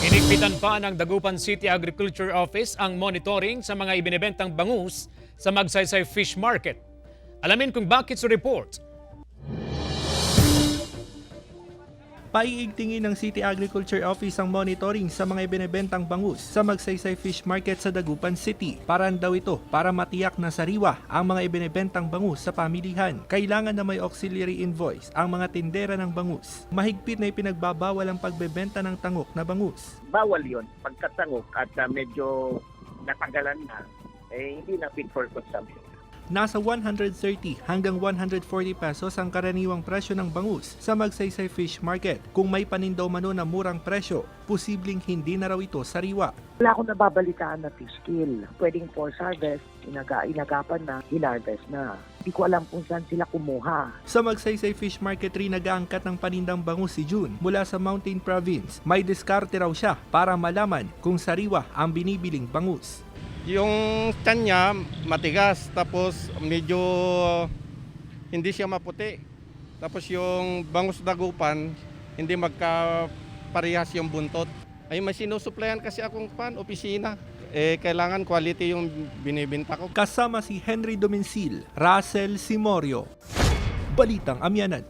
Hinigpitan pa ng Dagupan City Agriculture Office ang monitoring sa mga ibinebentang bangus sa Magsaysay Fish Market. Alamin kung bakit sa report. Paiigtingin ng City Agriculture Office ang monitoring sa mga ibinebentang bangus sa Magsaysay Fish Market sa Dagupan City. Paraan daw ito para matiyak na sariwa ang mga ibinebentang bangus sa pamilihan. Kailangan na may auxiliary invoice ang mga tindera ng bangus. Mahigpit na ipinagbabawal ang pagbebenta ng tangok na bangus. Bawal yon pagkatangok at medyo natagalan na, hindi na fit for consumption. Nasa 130 hanggang 140 pesos ang karaniwang presyo ng bangus sa Magsaysay Fish Market. Kung may panindaw mano na murang presyo, posibleng hindi na raw ito sariwa. Wala akong nababalitaan na fish kill. Pwedeng force harvest, inagapan na, hinarvest na. Hindi ko alam kung saan sila kumuha. Sa Magsaysay Fish Market rin nag-aangkat ng panindang bangus si June mula sa Mountain Province. May diskarte raw siya para malaman kung sariwa ang binibiling bangus. Yung tiyan niya matigas, tapos medyo hindi siya maputi. Tapos yung bangus dagupan, hindi magkaparehas yung buntot. Ay may sinusuplayan kasi akong opisina. Kailangan quality yung binibenta ko. Kasama si Henry Domencil, Russell Simorio. Balitang Amyanan.